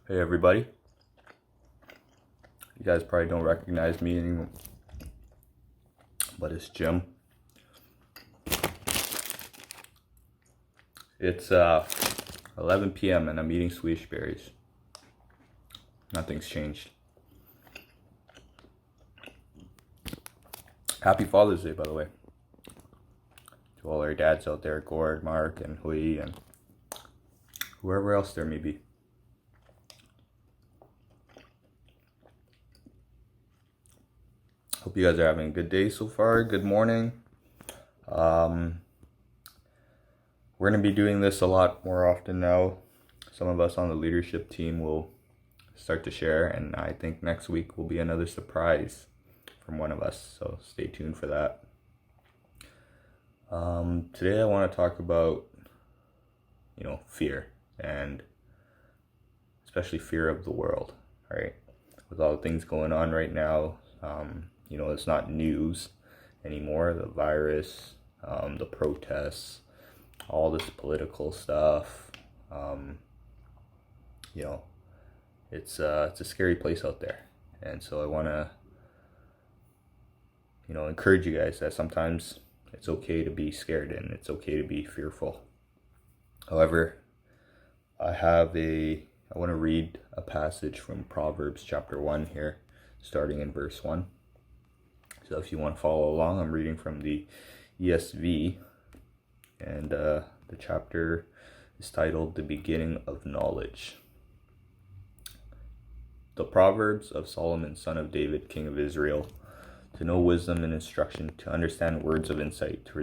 Hey everybody, you guys probably don't recognize me anymore, but it's Jim. It's 11 p.m. and I'm eating Swedish berries. Nothing's changed. Happy Father's Day, by the way, to all our dads out there, Gord, Mark, and Hui, and whoever else there may be. Hope you guys are having a good day so far. Good morning. We're going to be doing this a lot more often now. Some of us on the leadership team will start to share, and I think next week will be another surprise from one of us, so stay tuned for that. Today I want to talk about, fear, and especially fear of the world, right? With all the things going on right now, it's not news anymore. The virus, the protests, all this political stuff. It's a scary place out there, and so I want to, encourage you guys that sometimes it's okay to be scared and it's okay to be fearful. However, I want to read a passage from Proverbs chapter 1 here, starting in verse 1. So if you want to follow along, I'm reading from the ESV, and the chapter is titled The Beginning of Knowledge. The Proverbs of Solomon, son of David, king of Israel, to know wisdom and instruction, to understand words of insight, to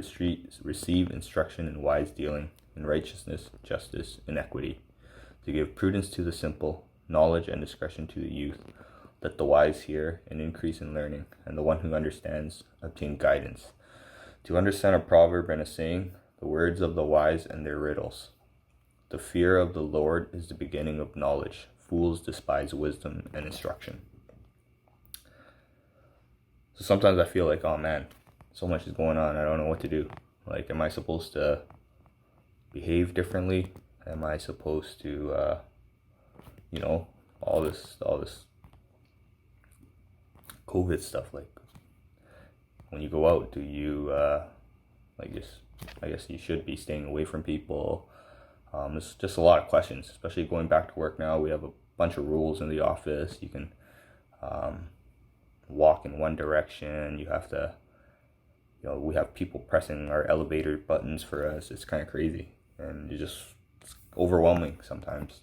receive instruction in wise dealing, in righteousness, justice, and equity, to give prudence to the simple, knowledge and discretion to the youth. Let the wise hear and increase in learning, and the one who understands obtain guidance. To understand a proverb and a saying, the words of the wise and their riddles. The fear of the Lord is the beginning of knowledge. Fools despise wisdom and instruction. So sometimes I feel like, oh man, so much is going on. I don't know what to do. Like, am I supposed to behave differently? Am I supposed to, all this COVID stuff? Like, when you go out, do you, I guess you should be staying away from people. There's just a lot of questions, especially going back to work now. We have a bunch of rules in the office. You can walk in one direction. You have to, we have people pressing our elevator buttons for us. It's kind of crazy, and it's overwhelming sometimes.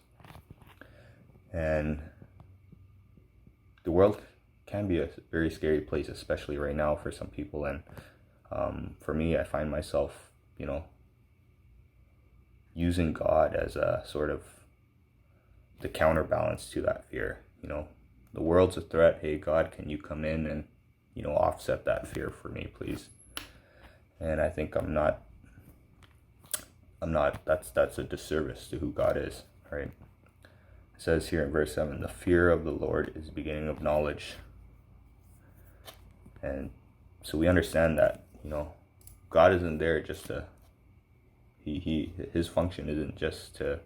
And the world can be a very scary place, especially right now for some people. And for me, I find myself, using God as a sort of the counterbalance to that fear. The world's a threat. Hey, God, can you come in and, offset that fear for me, please? And I think I'm not, that's a disservice to who God is, right? It says here in verse 7, the fear of the Lord is the beginning of knowledge. And so we understand that, God isn't there just to, his function isn't just to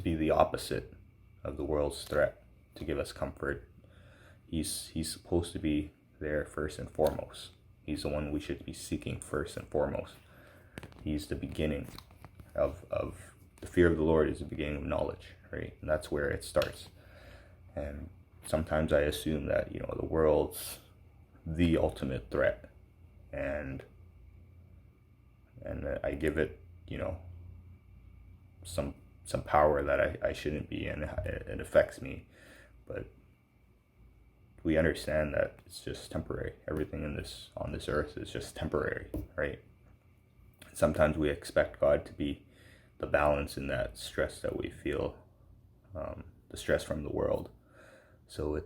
be the opposite of the world's threat, to give us comfort. He's supposed to be there first and foremost. He's the one we should be seeking first and foremost. He's the beginning of the fear of the Lord is the beginning of knowledge, right? And that's where it starts. And sometimes I assume that, the world's the ultimate threat, and I give it, some power that I shouldn't be, and it affects me. But we understand that it's just temporary. Everything on this earth is just temporary, right? Sometimes we expect God to be the balance in that stress that we feel, the stress from the world. So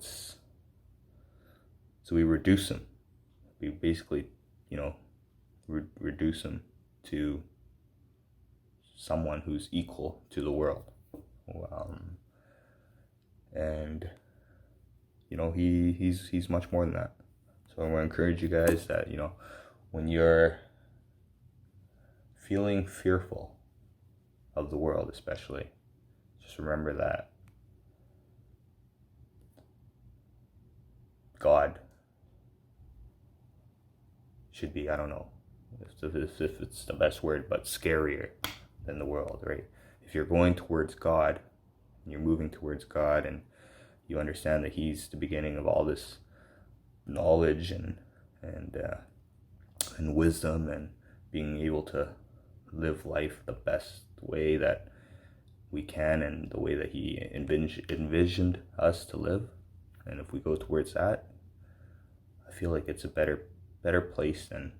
we reduce him. We basically, reduce him to someone who's equal to the world. And he's much more than that. So I want to encourage you guys that, when you're feeling fearful, of the world, especially. Just remember that God should be, I don't know if it's the best word, but scarier than the world, right? If you're going towards God, and you're moving towards God, and you understand that He's the beginning of all this knowledge and wisdom, and being able to live life the best way that we can, and the way that He envisioned us to live. And if we go towards that, I feel like it's a better place than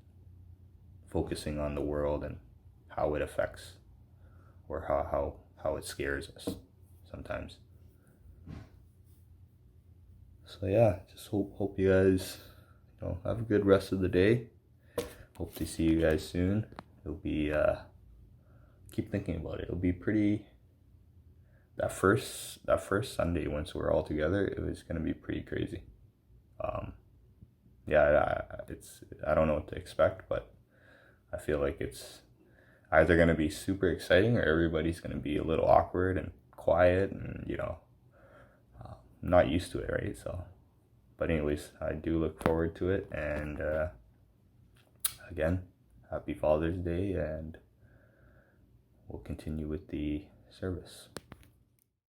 focusing on the world and how it affects, or how it scares us sometimes. So yeah, just hope you guys have a good rest of the day. Hope to see you guys soon. It'll be keep thinking about it. It'll be pretty. That first Sunday, once we're all together, it was gonna be pretty crazy. Yeah, I don't know what to expect, but I feel like it's either gonna be super exciting, or everybody's gonna be a little awkward and quiet, and I'm not used to it, right? So, but anyways, I do look forward to it, and again, happy Father's Day, and we'll continue with the service.